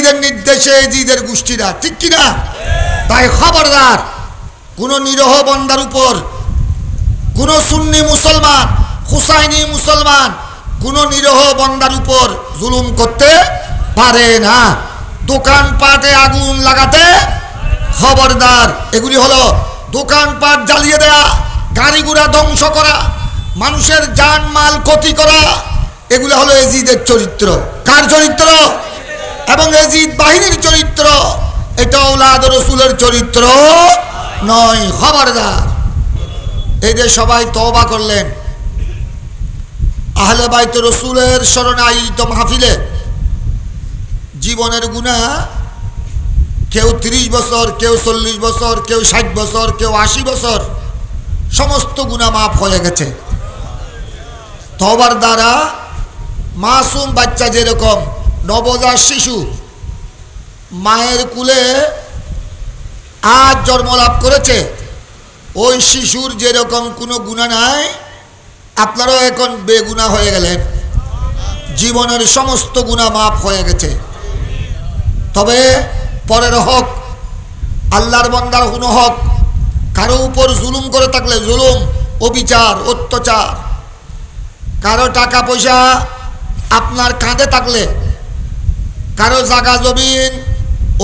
নবীদের নির্দেশে এজিদের গোষ্ঠীরা, ঠিক কিনা? তাই খবরদার কোন নিরহ বান্দার উপর কোন সুন্নি মুসলমান, হুসাইনি মুসলমান কোন নিরহ বান্দার উপর জুলুম করতে পারে না। দোকানপাটে আগুন লাগাতে খবরদার। এগুলি হলো দোকানপাট জ্বালিয়ে দেয়া, গাড়ি ঘোড়া ধ্বংস করা, মানুষের জানমাল ক্ষতি করা, এগুলো হলো এজিদের চরিত্র। কার চরিত্র? এবং এজিদ বাহিনীর চরিত্র। এটা আওলাদ রাসূলের চরিত্র নয়। খবরদার। এই যে সবাই তওবা করলেন, আহলে বাইত রাসূলের স্মরণে আয়োজিত মাহফিলে জীবনের গুনাহ, কেউ 30 বছর, কেউ 40 বছর, কেউ 60 বছর, কেউ 80 বছর, সমস্ত গুনাহ মাফ হয়ে গেছে তওবার দ্বারা। মাসুম বাচ্চা যেরকম নবজাত শিশু মায়ের কুলে আজ জন্ম লাভ করেছে, ওই শিশুর যেরকম কোনো গুনাহ নাই, আপনারাও এখন বেগুনাহ হয়ে গেলেন, জীবনের সমস্ত গুনাহ মাফ হয়ে গেছে। তবে পরের হক, আল্লাহর বান্দার কোনো হক, কারো উপর জুলুম করে থাকলে জুলুম, অবিচার, অত্যাচার, কারো টাকা পয়সা আপনার কাঁধে থাকলে, কারো জায়গা জমিন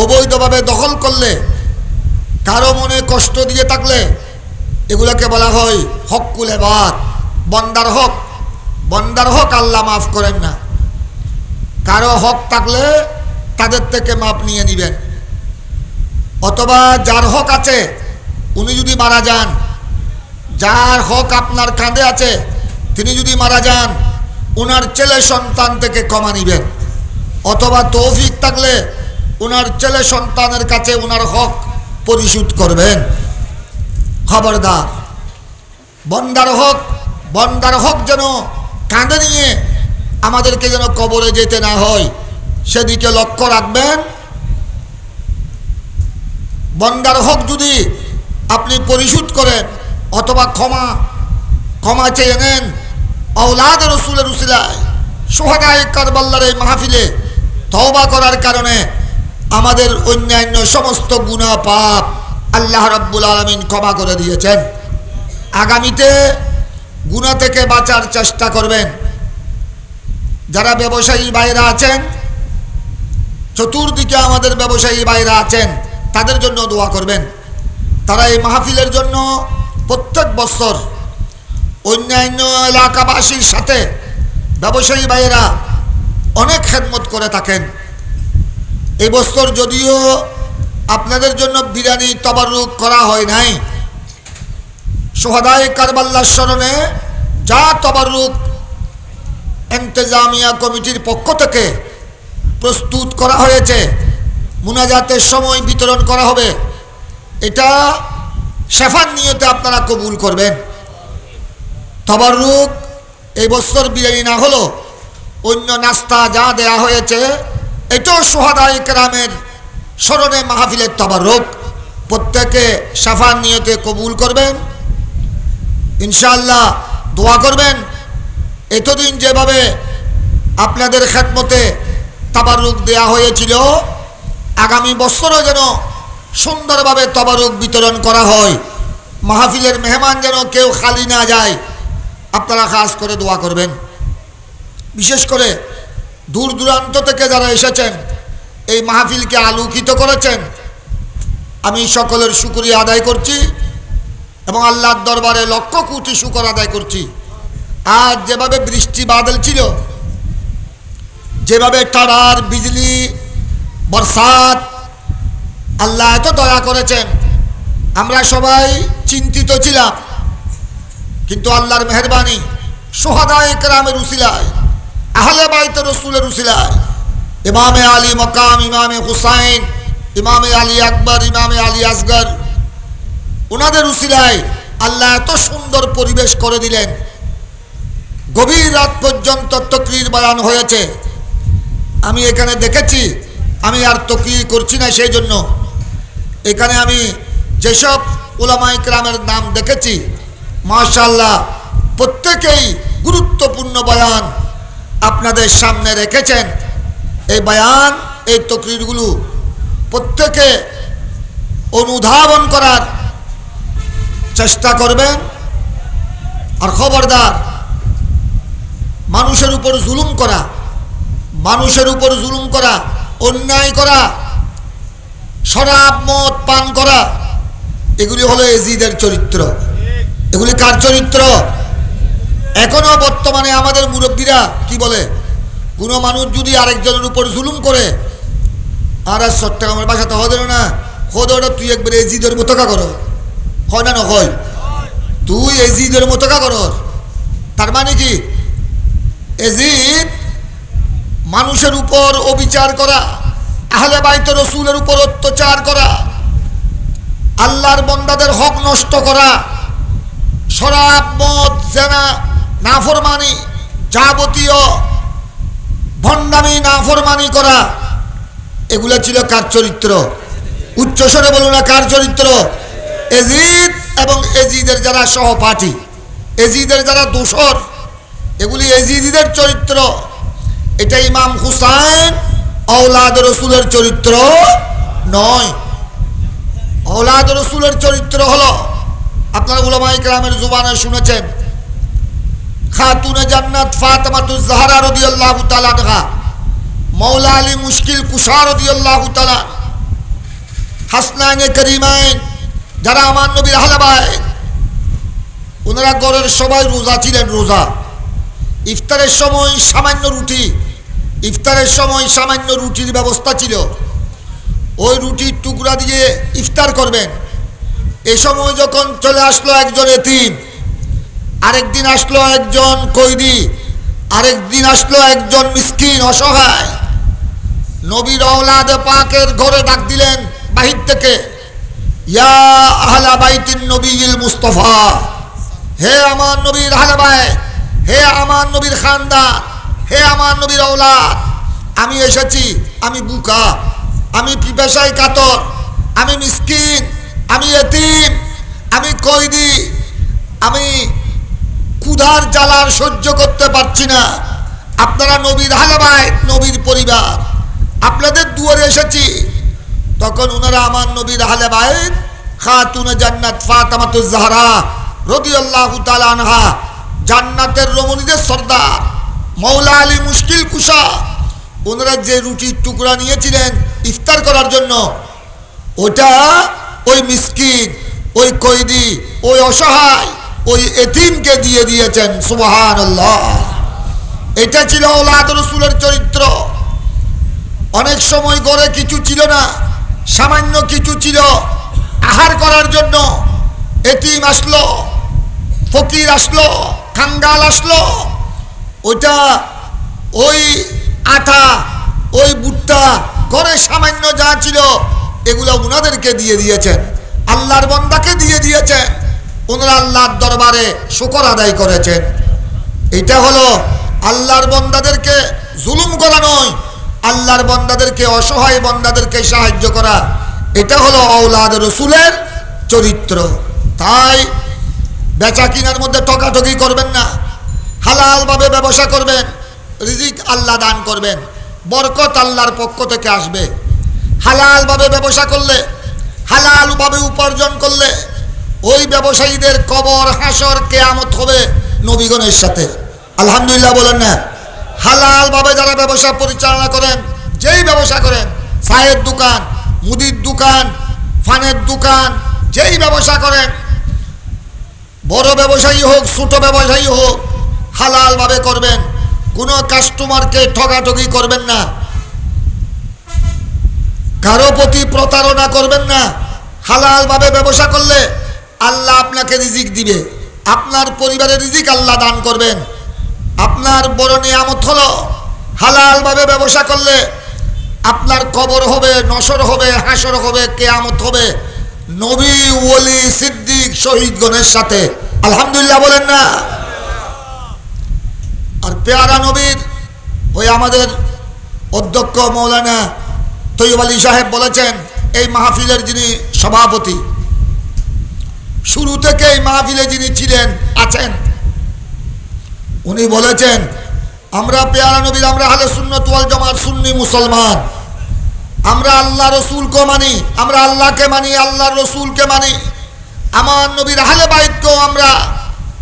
অবৈধভাবে দখল করলে, কারো মনে কষ্ট দিয়ে থাকলে, এগুলোকে বলা হয় হকুল ইবাদ, বান্দার হক। বান্দার হক আল্লাহ মাফ করেন না। কারো হক থাকলে তাদের থেকে মাপ নিয়ে নেবেন। অথবা যার হক আছে উনি যদি মারা যান, যার হক আপনার কাঁধে আছে তিনি যদি মারা যান, ওনার ছেলে সন্তান থেকে ক্ষমা নেবেন। অথবা তৌফিক থাকলে ওনার ছেলে সন্তানের কাছে ওনার হক পরিশোধ করবেন। খবরদার, বান্দার হক যেন কাঁধে নিয়ে আমাদেরকে যেন কবরে যেতে না হয়, সেদিকে লক্ষ্য রাখবেন। বান্দার হক যদি আপনি পরিশোধ করেন অথবা ক্ষমা চেয়ে নেন, আওলাদ রাসূলের উসিলায় শুহাদায়ে কারবালার এই মাহফিলে তওবা করার কারণে আমাদের অন্যান্য সমস্ত গুনাহ পাপ আল্লাহ রাব্বুল আলামিন ক্ষমা করে দিয়েছেন। আগামীতে গুনাহ থেকে বাঁচার চেষ্টা করবেন। যারা ব্যবসায়ী ভাইরা আছেন, চতুর্দিকে আমাদের ব্যবসায়ী ভাইরা আছেন, তাদের জন্য দোয়া করবেন। তারা এই মাহফিলের জন্য প্রত্যেক বছর অন্যান্য এলাকাবাসীর সাথে ব্যবসায়ী ভাইয়েরা অনেক খেদমত করে থাকেন। এই বছর যদিও আপনাদের জন্য বিরিয়ানি তবারুক করা হয় নাই, শুহাদায়ে কারবালার স্মরণে যা তবারুক ইন্তেজামিয়া কমিটির পক্ষ থেকে প্রস্তুত করা হয়েছে, মুনাজাতের সময় বিতরণ করা হবে, এটা শেফার নিয়তে আপনারা কবুল করবেন। তবারুক এই বছর বিরিয়ানি না হলো অন্য নাস্তা যা দেয়া হয়েছে, এটাও শুহাদায়ে কেরামের স্মরণে মাহফিলের তবারুক। প্রত্যেকে শেফার নিয়তে কবুল করবেন ইনশাআল্লাহ। দোয়া করবেন এতদিন যেভাবে আপনাদের খেদমতে তাবারুক দেয়া হয়েছিল, আগামী বছরও যেন সুন্দরভাবে তাবারুক বিতরণ করা হয়, মাহফিলের মেহমান যেন কেউ খালি না যায়, আপনারা খাস করে দোয়া করবেন। বিশেষ করে দূর দূরান্ত থেকে যারা এসেছেন এই মাহফিলকে আলোকিত করেছেন, আমি সকলের শুকরিয়া আদায় করছি এবং আল্লাহর দরবারে লক্ষ কোটি শুকর আদায় করছি। আজ যেভাবে বৃষ্টি বাদল ছিল, যেভাবে টাড়ার বিজলি বরসাত, আল্লাহ এত দয়া করেছেন, আমরা সবাই চিন্তিত ছিলাম, কিন্তু আল্লাহর মেহেরবানি শুহাদায়ে কেরামের উসিলায়, আহলে বাইত রাসূলের উসিলায়, ইমামে আলী মকাম, ইমামে হুসাইন, ইমামে আলী আকবর, ইমামে আলী আসগর, ওনাদের উসিলায় আল্লাহ এত সুন্দর পরিবেশ করে দিলেন। গভীর রাত পর্যন্ত তাকরীর বয়ান হয়েছে। আমি এখানে দেখেছি, আমি আর তাকরীর করছি না, সেই জন্য এখানে আমি যেসব উলামায়ে কেরামের নাম দেখেছি, মাশাআল্লাহ প্রত্যেকেই গুরুত্বপূর্ণ বয়ান আপনাদের সামনে রেখেছেন। এই বয়ান এই তকরিরগুলো প্রত্যেকে অনুধাবন করার চেষ্টা করবেন। আর খবরদার, মানুষের উপর জুলুম করা, মানুষের উপর জুলুম করা, অন্যায় করা, শরাব মদ পান করা, এগুলি হলো এজিদের চরিত্র। এগুলি কার চরিত্র? এখনো বর্তমানে আমাদের মুরব্বীরা কি বলে, কোনো মানুষ যদি আরেকজনের উপর জুলুম করে, আর 100 টাকা আমার বাসাতে হদের না হদটা, তুই একবারে এজিদের মতো কা করো, হয় না নয়? তুই এজিদের মতো কা করো। তার মানে কি, এজিদ মানুষের উপর অবিচার করা, আহলে বাইত রসুলের উপর অত্যাচার করা, আল্লাহর বান্দাদের হক নষ্ট করা, শরাব মদ জেনা নাফরমানি, যাবতীয় ভণ্ডামি নাফরমানি করা, এগুলা ছিল কার চরিত্র? উচ্চস্বরে বলুন না, কার চরিত্র? এজিদ এবং এজিদের যারা সহপাঠী, এজিদের যারা দোসর, এগুলি এজিদের চরিত্র। এটা ইমাম হুসাইন আওলাদ রসুলের চরিত্র নয়। আওলাদ রসুলের চরিত্র হলো, আপনারা উলামায়ে কেরামের জুবানে শুনেছেন, খাতুনে জান্নাত ফাতেমাতুজ জাহরা রাদিয়াল্লাহু তাআলা আনহা, মাওলা আলী মুশকিল কুশা রাদিয়াল্লাহু তাআলা, হাসনাইনে করিমাইন, যারা আমার নবীর আহলে বাইত, ওনারা ঘরের সবাই রোজা ছিলেন। রোজা ইফতারের সময় সামান্য রুটি, ইফতারের সময় সামান্য রুটির ব্যবস্থা ছিল। ওই রুটির টুকরা দিয়ে ইফতার করবেন। এই সময় যখন চলে আসলো একজন এতিম, আরেকদিন আসলো একজন কয়দি, আরেকদিন আসলো একজন মিসকিন অসহায়, নবীর আওলাদে পাকের ঘরে ডাক দিলেন বাহির থেকে, ইয়া আহলা বাইতিন নবীল মুস্তাফা, হে আমার নবীর আহলে বাইত, হে আমার নবীর খানদান, হে আমার নবীর আওলাদ, আমি এসেছি, আমি বুকা, আমি পিপাসায় কাতর, আমি মিসকিন, আমি এতিম, আমি কয়দি, আমি ক্ষুধার জ্বালার সহ্য করতে পারছি না। আপনারা নবীর আহলে বাইত, নবীর পরিবার, আপনাদের দুয়ারে এসেছি। তখন ওনারা আমার নবীর আহলে বাইত, খাতুনে জান্নাত ফাতেমাতুজ জাহরা রাদিয়াল্লাহু তাআলা আনহা, জান্নাতের রমণীদের সর্দার মাওলা আলী মুশকিল কুশা, ওনারা যে রুটির টুকরা নিয়েছিলেন ইফতার করার জন্য, ওটা ওই মিসকিন, ওই কয়দি, ওই অসহায়, ওই এতিমকে দিয়ে দিয়েছেন। সুবহানাল্লাহ। এটা ছিল আওলাদ রাসূলের চরিত্র। অনেক সময় ঘরে কিছু ছিল না, সামান্য কিছু ছিল আহার করার জন্য, এতিম আসলো, ফকির আসলো, কাঙ্গাল আসলো, ওইটা ওই আটা, ওই ভুট্টা, ঘরে সামান্য যা ছিল এগুলো ওনাদেরকে দিয়ে দিয়েছেন, আল্লাহর বান্দাকে দিয়ে দিয়েছেন। ওনারা আল্লাহর দরবারে শুকর আদায় করেছেন। এটা হলো আল্লাহর বান্দাদেরকে জুলুম করা নয়, আল্লাহর বান্দাদেরকে, অসহায় বান্দাদেরকে সাহায্য করা। এটা হলো আওলাদ রসুলের চরিত্র। তাই বেচা কিনার মধ্যে ঠকাঠকি করবেন না, হালালভাবে ব্যবসা করবেন, রিজিক আল্লাহ দান করবেন, বরকত আল্লাহর পক্ষ থেকে আসবে। হালালভাবে ব্যবসা করলে, হালালভাবে উপার্জন করলে, ওই ব্যবসায়ীদের কবর হাসর কিয়ামত হবে নবীগণের সাথে। আলহামদুলিল্লাহ বলেন না? হালালভাবে যারা ব্যবসা পরিচালনা করেন, যেই ব্যবসা করেন, চায়ের দোকান, মুদির দোকান, ফানের দোকান, যেই ব্যবসা করেন, বড় ব্যবসায়ী হোক ছোট ব্যবসায়ী হোক, হালালভাবে করবেন। কোনো কাস্টমারকে ঠকাঠকি করবেন না, কারো প্রতি প্রতারণা করবেন না। হালালভাবে ব্যবসা করলে আল্লাহ আপনাকে রিজিক দিবে, আপনার পরিবারের রিজিক আল্লাহ দান করবেন। আপনার বড় নিয়ামত হলো হালালভাবে ব্যবসা করলে আপনার কবর হবে, নসর হবে, হাসর হবে, কিয়ামত হবে নবী, ওলি, সিদ্দিক, শহীদগণের সাথে। আলহামদুলিল্লাহ বলেন না? আর পেয়ারা নবীর ওই আমাদের অধ্যক্ষ মৌলানা তৈয়ব আলী সাহেব বলেছেন, এই মাহফিলের যিনি সভাপতি, শুরু থেকে এই মাহফিলে যিনি ছিলেন আছেন, উনি বলেছেন, আমরা পেয়ারা নবীর, আমরা আহলে সুন্নাত ওয়াল জামাত সুন্নি মুসলমান, আমরা আল্লাহ রসুলকে মানি, আমরা আল্লাহকে মানি, আল্লাহর রসুলকে মানি, আমার নবীর আহলে বাইতকেও আমরা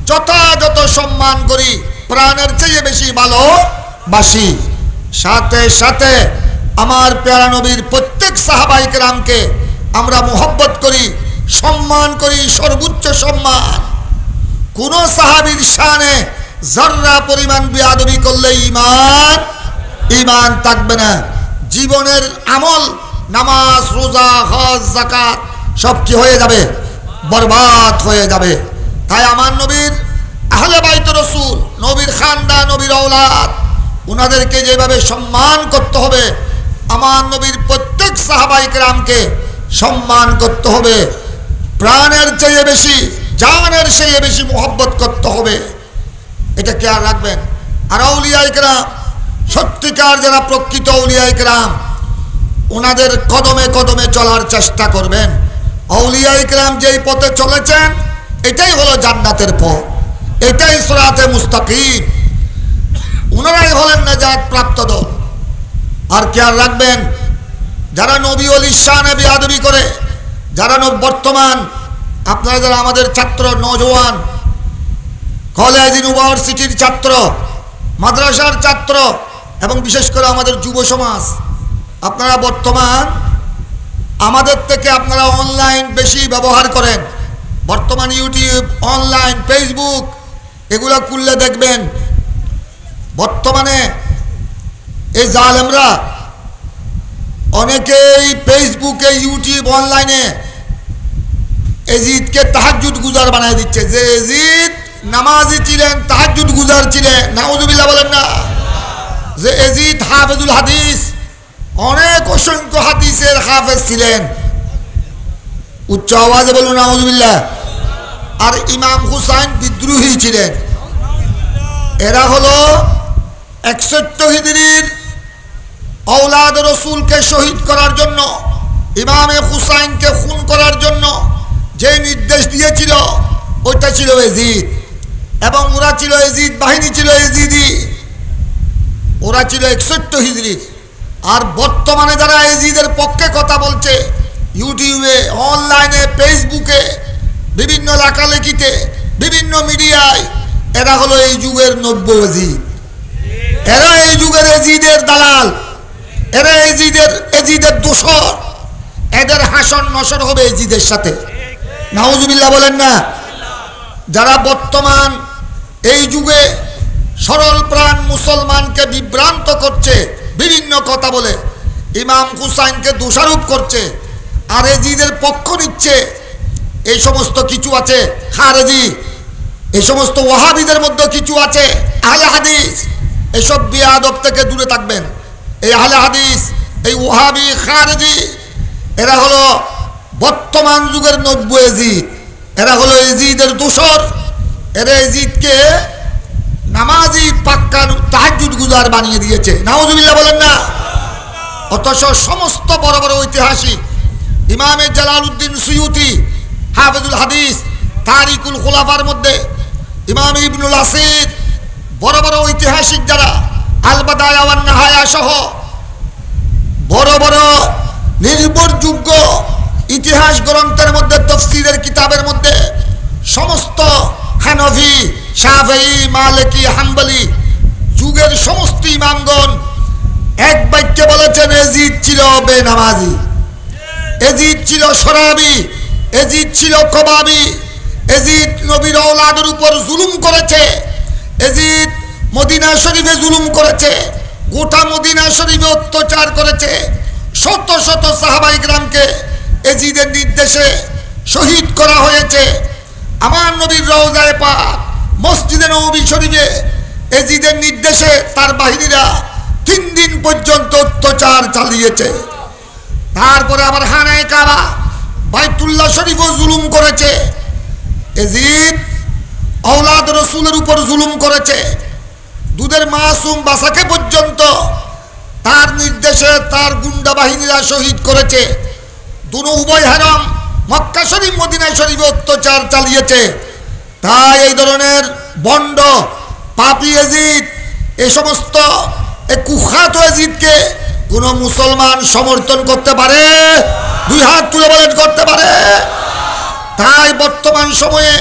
যথাযথ সম্মান করি, প্রাণের চেয়ে বেশি ভালোবাসি। সাথে সাথে আমার প্যারা নবীর প্রত্যেক সাহাবায়ে কেরামকে আমরা মুহব্বত করি, সম্মান করি, সর্বোচ্চ সম্মান। কোন সাহাবীর শানে জর্রা পরিমাণ বেয়াদবি করলে ঈমান থাকবে না। জীবনের আমল, নামাজ, রোজা, হজ, যাকাত সব কি হয়ে যাবে? বরবাদ হয়ে যাবে। তাই আমার নবীর আহলে বাইত রাসূল, নবীর খানদান, নবীর আওলাদ, ওনাদেরকে যেভাবে সম্মান করতে হবে, আমার নবীর প্রত্যেক সাহাবায়ে কেরামকে সম্মান করতে হবে। প্রাণের চেয়ে বেশি, জানের চেয়ে বেশি মুহব্বত করতে হবে। এটা খেয়াল রাখবেন। আর আউলিয়ায়ে কেরাম, সত্যিকার যারা প্রকৃত আউলিয়ায়ে কেরাম, ওনাদের কদমে কদমে চলার চেষ্টা করবেন। আউলিয়ায়ে কেরাম যেই পথে চলেছেন এটাই হলো জান্নাতের পথ, এটাই সিরাতে মুস্তাকিম। ওনারাই হলেন নাজাত প্রাপ্ত দল। আর খেয়াল রাখবেন, যারা নবী ওলির শানে বেয়াদবি করে, যারা বর্তমান আপনারা যারা আমাদের ছাত্র, নওজোয়ান, কলেজ, ইউনিভার্সিটির ছাত্র, মাদ্রাসার ছাত্র এবং বিশেষ করে আমাদের যুব সমাজ, আপনারা বর্তমান আমাদের থেকে আপনারা অনলাইন বেশি ব্যবহার করেন। বর্তমান ইউটিউব, অনলাইন, ফেসবুক এগুলো খুললে দেখবেন বর্তমানে এই জালেমরা অনেকেই ফেসবুকে, ইউটিউব, অনলাইনে এজিদকে তাহাজ্জুদ গুজার বানায় দিচ্ছে। যে এজিদ নামাজি ছিলেন, তাহাজ্জুদ গুজার ছিলেন, নাউজুবিল্লাহ বলেন না। যে এজিদ হাফেজুল হাদিস, অনেক অসংখ্য হাদিসের হাফেজ ছিলেন, উচ্চ আওয়াজে বলুন নাউজুবিল্লাহ। আর ইমাম হুসাইন বিদ্রোহী ছিলেন। এরা হলো 61 হিজরির আওলাদ রসুলকে শহীদ করার জন্য, ইমামে হুসাইনকে খুন করার জন্য যে নির্দেশ দিয়েছিল ওইটা ছিল এজিদ। এবং ওরা ছিল এজিদ বাহিনী, ছিল এজিদি, ওরা ছিল 61 হিজরির। আর বর্তমানে যারা এজিদের পক্ষে কথা বলছে ইউটিউবে, অনলাইনে, ফেসবুকে, বিভিন্ন লেখালেখিতে, বিভিন্ন মিডিয়ায়, এরা হলো এই যুগের নব্য এজিদ। এরা এই যুগের এজিদের দালাল, এরা এজিদের দোসর। এদের হাসন নসর হবে এজিদের সাথে, নাউজুবিল্লাহ বলেন না। যারা বর্তমান এই যুগে সরল প্রাণ মুসলমানকে বিভ্রান্ত করছে, বিভিন্ন কথা বলে ইমাম হুসাইনকে দোষারোপ করছে আর এজিদের পক্ষ নিচ্ছে, এই সমস্ত কিছু আছে খারেজি, এই সমস্ত ওয়াহাবিদের মধ্যে কিছু আছে আহলে হাদিস। এসব বিয়াদব থেকে দূরে থাকবেন। এই আহলে হাদিস, এই ওয়াহাবি, খারেজি, এরা হলো বর্তমান যুগের নব্য এজিদ। এরা হলো এজিদের দোসর। এরা এজিদকে নামাজি, পাক্কা তাহাজ্জুদ গুজার বানিয়ে দিয়েছে, নাউজুবিল্লাহ বলেন না। অথচ সমস্ত বড় বড় ঐতিহাসিক, ইমামে জালালউদ্দিন সুয়ুতি হাফেজুল হাদিস, তারিকুল খুলাফার মধ্যে ইমাম ইবনুল আসির, বড় বড় ঐতিহাসিক যারা আল বাদায়া ওয়ান নিহায়া সহ বড় বড় নির্ভরযোগ্য ইতিহাস গ্রন্থের মধ্যে, তাফসীরের কিতাবের মধ্যে সমস্ত হানফি, শাফেঈ, মালিকি, হাম্বলি যুগের সমস্ত ইমামগণ এক বাক্যে বলেছেন এজিদ ছিল বেনামাজি, এজিদ ছিল শরাবি, এজিদ ছিল কবাবি, এজিদ নবীর আওলাদের উপর জুলুম করেছে, এজিদ মদিনা শরীফে জুলুম করেছে, গোটা মদিনা শরীফে অত্যাচার করেছে, শত শত সাহাবায়ে কেরামকে এজিদের নির্দেশে শহীদ করা হয়েছে। আমার নবীর রওজায়ে পাক, মসজিদে নববী শরীফে এজিদের নির্দেশে তার বাহিনীরা 3 দিন পর্যন্ত অত্যাচার চালিয়েছে। তারপরে আবার খানায়ে কাবা, বাইতুল্লাহ শরীফও জুলুম করেছে। এজিদ আওলাদ রসুলের উপর জুলুম করেছে। দুধের মাসুম বাসাকে পর্যন্ত তার নির্দেশে তার গুন্ডা বাহিনীরা শহীদ করেছে। উভয় হারাম, মক্কা শরীফ, মদিনা শরীফে অত্যাচার চালিয়েছে। তাই এই ধরনের বন্ড, পাপী এজিদ, এই সমস্ত কুখ্যাত এজিদকে কোন মুসলমান সমর্থন করতে পারে? দুই হাত তুলে বলেন করতে পারে? তাই বর্তমান সময়ে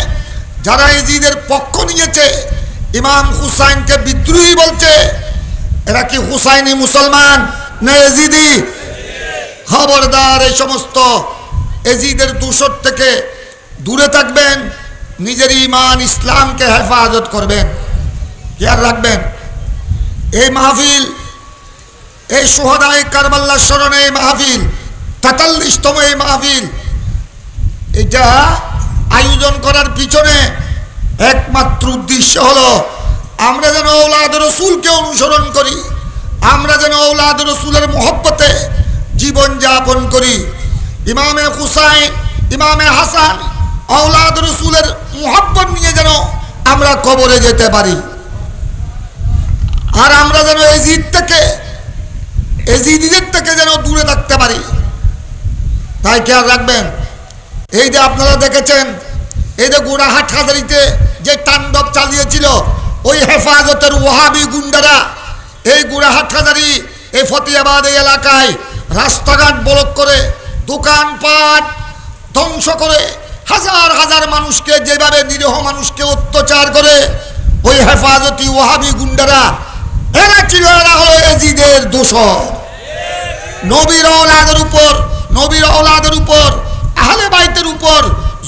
যারা এজিদের পক্ষ নিয়েছে, ইমাম হুসাইনকে বিদ্রোহী বলছে, এরা কি হুসাইনি মুসলমান না এজিদি? খবরদার, এই সমস্ত এজিদের দূষণ থেকে দূরে থাকবেন, নিজের ঈমান ইসলামকে হেফাজত করবেন, খেয়াল রাখবেন। এই মাহফিল, এই শুহাদায়ে কারবালার স্মরণে এই মাহফিল, ৪৩তম এই মাহফিল, এটা আয়োজন করার পিছনে একমাত্র উদ্দেশ্য হলো আমরা যেন ঔলাদ রসুলকে অনুসরণ করি, আমরা যেন ঔলাদ রসুলের মহব্বতে জীবন যাপন করি। ইমামে হুসাইন, ইমামে হাসান, ঔলাদ রসুলের মহব্বত নিয়ে যেন আমরা কবরে যেতে পারি, আর আমরা যেন এজিদিদের থেকে যেন দূরে থাকতে পারি। তাই খেয়াল রাখবেন। এই যে আপনারা দেখেছেন, এই যে গোড়াহাট হাজারিতে যে তাণ্ডব চালিয়েছিল ওই হেফাজতের ওয়াহাবি গুন্ডারা, এই গোড়াহাট হাজারি, এই ফতিয়াবাদ এই এলাকায় রাস্তাঘাট ব্লক করে, দোকানপাট ধ্বংস করে, হাজার হাজার মানুষকে যেভাবে নিরীহ মানুষকে অত্যাচার করে ওই হেফাজতি ওয়াহাবি গুন্ডারা, এরা হলো এজিদের দোষর। নবীর ঔলাদের উপর আহলে বাইতের উপর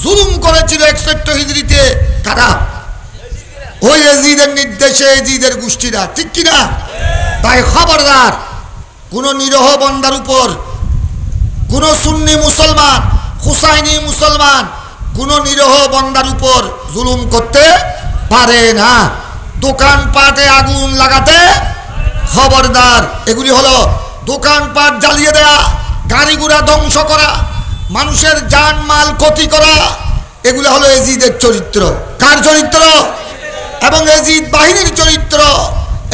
জুলুম করেছিল ৬১ হিজরিতে কারা? ওই এজিদের নির্দেশে এজিদের গোষ্ঠীরা, ঠিক কিনা? তাই খবরদার, কোন নিরীহ বান্দার উপর কোন সুন্নি মুসলমান, হুসাইনি মুসলমান কোন নিরীহ বান্দার উপর জুলুম করতে পারে না। দোকানপাটে আগুন লাগাতে খবরদার। এগুলি হলো দোকানপাট জ্বালিয়ে দেয়া, গাড়ি ঘোড়া ধ্বংস করা, মানুষের জান মাল ক্ষতি করা, এগুলো হলো এজিদের চরিত্র। কার চরিত্র? এবং এজিদ বাহিনীর চরিত্র।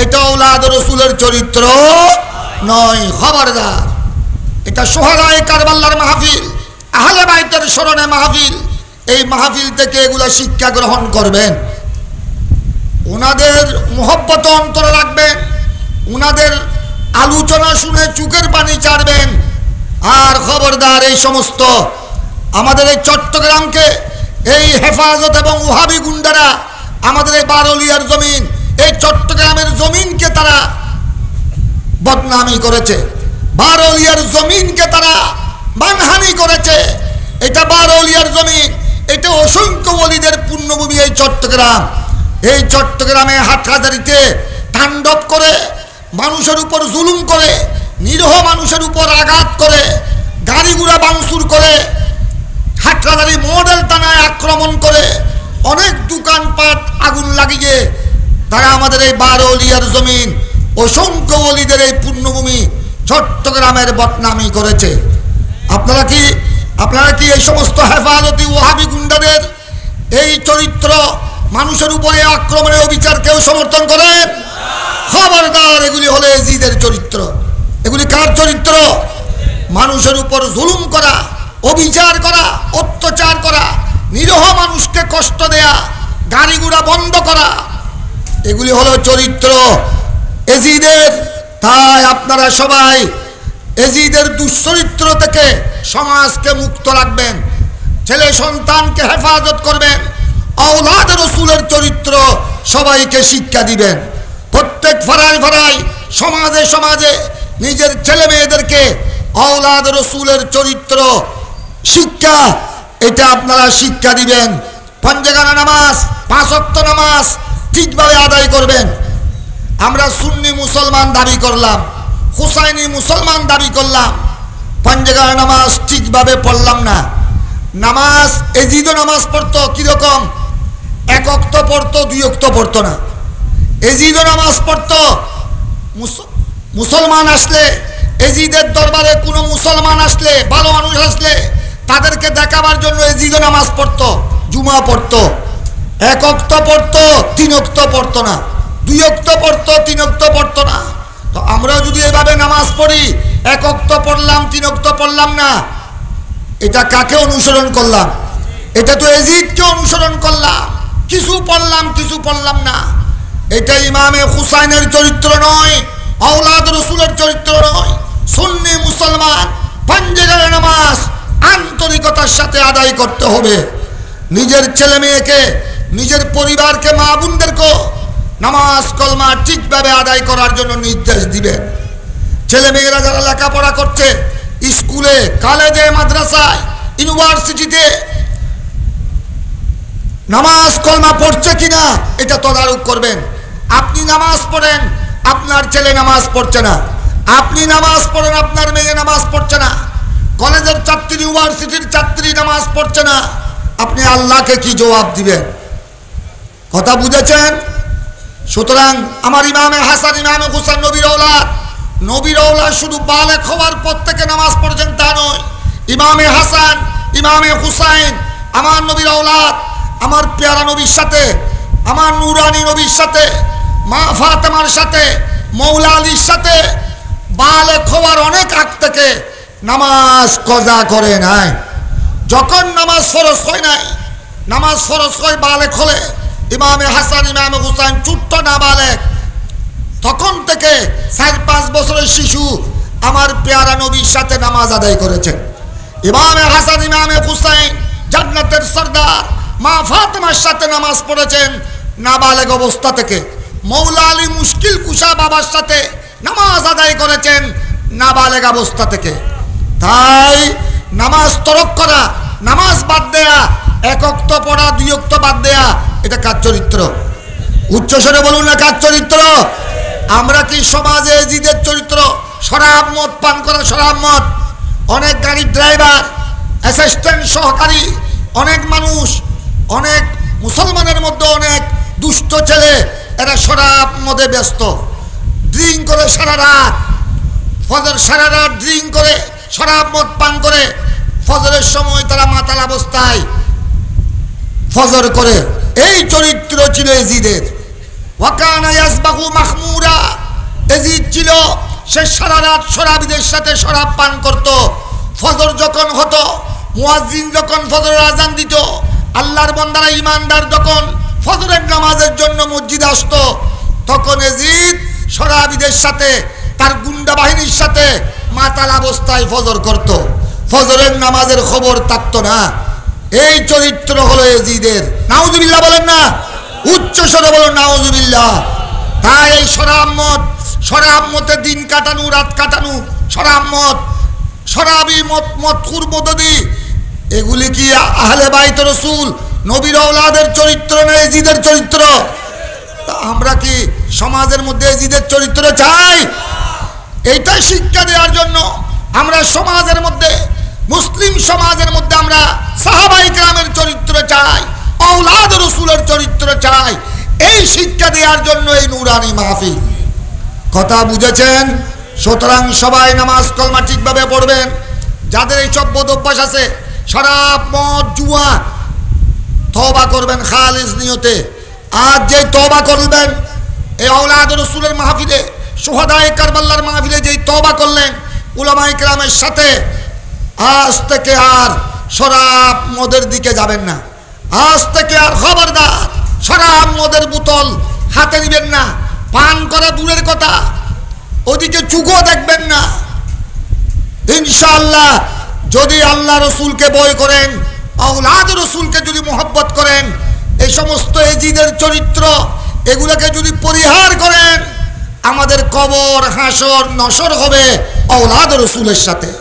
এটা ঔলাদ রসুলের চরিত্র নয়। খবরদার, এটা শুহাদায়ে কারবালার মাহফিল, আহলে বাইতের স্মরণে মাহফিল। এই মাহফিল থেকে এগুলা শিক্ষা গ্রহণ করবেন, ওনাদের মহব্বত অন্তরে রাখবেন, ওনাদের আলোচনা শুনে চোখের পানি ছাড়বেন। আর খবরদার, এই সমস্ত আমাদের এই চট্টগ্রামকে এই হেফাজত এবং ওয়াহাবি গুন্ডারা আমাদের এই বারলিয়ার জমিন, এই চট্টগ্রামের জমিনকে তারা বদনামি করেছে, বারলিয়ার জমিনকে তারা মানহানি করেছে। এটা বারলিয়ার জমিন, এটা অসংখ্য ওলিদের পুণ্যভূমি এই চট্টগ্রাম। এই চট্টগ্রামে হাটহাজারিতে তাণ্ডব করে, মানুষের উপর জুলুম করে, নিরীহ মানুষের উপর আঘাত করে, গাড়ি ঘোড়া ভাঙচুর করে, হাটহাজারি মডেল থানায় আক্রমণ করে, অনেক দোকানপাট আগুন লাগিয়ে তারা আমাদের এই বারলিয়ার জমিন, অসংখ্য ওলিদের এই পুণ্যভূমি চট্টগ্রামের বদনামি করেছে। আপনারা কি এই সমস্ত হেফাজতি ওয়াহাবি গুন্ডাদের এই চরিত্র, মানুষের উপরে আক্রমণের অবিচার কেউ সমর্থন করেন? খবরদার, এগুলি হলো এজিদের চরিত্র। এগুলি কার চরিত্র? মানুষের উপর জুলুম করা, অবিচার করা, অত্যাচার করা, নিরীহ মানুষকে কষ্ট দেয়া, গাড়ি ঘোড়া বন্ধ করা, এগুলি হলো চরিত্র এজিদের। তাই আপনারা সবাই এজিদের দুশ্চরিত্র থেকে সমাজকে মুক্ত রাখবেন, ছেলে সন্তানকে হেফাজত করবেন, ঔলাদ রসুলের চরিত্র সবাইকে শিক্ষা দিবেন। প্রত্যেক ফারায় সমাজে সমাজে নিজের ছেলে মেয়েদেরকে ঔলাদ রসুলের চরিত্র শিক্ষা, এটা আপনারা শিক্ষা দিবেন। পঞ্জগানা নামাজ, ৫ ওয়াক্ত নামাজ ঠিকভাবে আদায় করবেন। আমরা সুন্নি মুসলমান দাবি করলাম, হুসাইনি মুসলমান দাবি করলাম, পঞ্জগানা নামাজ ঠিকভাবে পড়লাম না। নামাজ এজিদও নামাজ পড়তো কিরকম? ১ ওয়াক্ত পড়তো, ২ ওয়াক্ত পড়তো না। এজিদও নামাজ পড়তো। মুসলমান আসলে, এজিদের দরবারে কোনো মুসলমান আসলে, ভালো মানুষ আসলে তাদেরকে দেখাবার জন্য এজিদও নামাজ পড়তো, জুমা পড়তো। ১ ওয়াক্ত পড়তো, ৩ ওয়াক্ত পড়তো না, ২ ওয়াক্ত পড়তো, ৩ ওয়াক্ত পড়তো না। তো আমরা যদি এভাবে নামাজ পড়ি, ১ ওয়াক্ত পড়লাম, ৩ ওয়াক্ত পড়লাম না, এটা কাকে অনুসরণ করলাম? এটা তো এজিদকে অনুসরণ করলাম। কিছু পড়লাম, কিছু পড়লাম না। এটা ইমামে হুসাইনের চরিত্র নয়, ঔলাদ রসুলের চরিত্র নয়, সুন্নি মুসলমান পাঞ্জেগারে নামাজ আন্তরিকতার সাথে আদায় করতে হবে। নিজের ছেলে মেয়েকে, নিজের পরিবারকে, মা বোনদেরকে নামাজ কলমা ঠিকভাবে আদায় করার জন্য নির্দেশ দিবেন। ছেলে মেয়েরা যারা লেখাপড়া করছে, স্কুলে, কলেজে, মাদ্রাসায়, ইউনিভার্সিটিতে নামাজ কলমা পড়ছে কিনা এটা তদারক করবেন। আপনি নামাজ পড়েন, আপনার ছেলে নামাজ পড়ছে না। আপনি নামাজ পড়েন, আপনার মেয়ে নামাজ পড়ছে না। কলেজের ছাত্রী, ইউনিভার্সিটির ছাত্রী নামাজ পড়ছে না, আপনি আল্লাহকে কি জবাব দিবেন? কথা বুঝেছেন? সুতরাং আমার ইমামে হাসান, ইমামে হুসাইন নবীর ঔলাদ। নবীর ঔলাদ শুধু বালেগ হওয়ার পর থেকে নামাজ পড়ছেন তা নয়। ইমামে হাসান, ইমামে হুসাইন আমার নবীর ঔলাদ। আমার পেয়ারা নবীর সাথে, আমার নুরানি নবীর সাথে, মা ফাতেমার সাথে, মৌলা আলীর সাথে বালেগ হওয়ার অনেক আগ থেকে নামাজ কজা করে নাই। যখন নামাজ ফরজ হয় নাই, নামাজ ফরজ হয় বালেগ হলে, ইমামে হাসান, ইমামে হুসাইন ছোট্ট না বালেগ, তখন থেকে 4-5 বছরের শিশু আমার পেয়ারা নবীর সাথে নামাজ আদায় করেছেন। ইমামে হাসান, ইমামে হুসাইন জান্নাতের সরদার মা ফাতেমার সাথে নামাজ পড়েছেন নাবালেগ অবস্থা থেকে। মৌলা আলী মুশকিল কুশা বাবার সাথে নামাজ আদায় করেছেন নাবালেগ অবস্থা থেকে। তাই নামাজ তরক করা, নামাজ বাদ দেয়া, 1 ওয়াক্ত পড়া, 2 ওয়াক্ত বাদ দেয়া, এটা কার চরিত্র? উচ্চস্বরে বলুন না, কার চরিত্র? আমরা কি সমাজে জিদের চরিত্র? শরাব মদ পান করা, শরাব মদ। অনেক গাড়ির ড্রাইভার, অ্যাসিস্ট্যান্ট সহকারী, অনেক মানুষ, অনেক মুসলমানের মধ্যে অনেক দুষ্ট ছেলে, এরা শরাব মদে ব্যস্ত। ড্রিঙ্ক করে সারা রাত, ফজর সারা রাত ড্রিঙ্ক করে, শরাব মদ পান করে, ফজরের সময় তারা মাতাল অবস্থায় ফজর করে। এই চরিত্র ছিল এজিদের। ওয়াকানা ইয়াসবাহু মাখমুরা, এজিদ ছিল সে সারা রাত শরাবীদের সাথে শরাব পান করত। ফজর যখন হতো, মুয়াজ্জিন যখন ফজরের আজান দিত, আল্লাহর বান্দারা ইমানদার যখন ফজরের নামাজের জন্য মসজিদে আসতো, তখন এজিদ শরাবীদের সাথে, তার গুন্ডা বাহিনীর সাথে মাতাল অবস্থায় ফজর করত। ফজরের নামাজের খবর থাকতো না। এই চরিত্র হলো এজিদের। নাউজুবিল্লাহ বলেন না, উচ্চ স্বরে বলুন নাউজুবিল্লাহ। তাই এই শরাব মদ, শরাব মতে দিন কাটানো, রাত কাটানো, শরাব মদ, শরাবি মদ, মদখুর মদদি, এগুলি কি আহলে বাইত রাসূল নবীর ঔলাদের চরিত্র না এজিদের চরিত্র? আমরা কি সমাজের মধ্যে এজিদের চরিত্র চাই? এইটাই শিক্ষা দেওয়ার জন্য আমরা সমাজের মধ্যে, মুসলিম সমাজের মধ্যে আমরা সাহাবায়ে কেরামের চরিত্র চাই, ঔলাদ রাসূলের চরিত্র চাই। এই শিক্ষা দেওয়ার জন্য এই নুরানি মাহফিল। কথা বুঝেছেন? সুতরাং সবাই নামাজ কলমা ঠিকভাবে পড়বেন। যাদের এই সব বদ অভ্যাস আছে, শরাব মদ জুয়া, তওবা করবেন খালিস নিয়তে। আজ যে তওবা করবেন, এই ঔলাদ রাসূলের মাহফিলে, শুহাদায়ে কারবালার মাহফিলে যেই তওবা করলেন উলামায়ে কেরামের সাথে, আজ থেকে আর শরাব মদের দিকে যাবেন না। আজ থেকে আর খবরদার শরাব মদের বোতল হাতে নিবেন না। পান করা দূরের কথা, ওদিকে চুকো দেখবেন না। ইনশাআল্লাহ যদি আল্লাহ রসুলকে ভয় করেন, ঔলাদ রসুলকে যদি মহব্বত করেন, এই সমস্ত এজিদের চরিত্র এগুলোকে যদি পরিহার করেন, আমাদের কবর হাসর নসর হবে ঔলাদ রসুলের সাথে।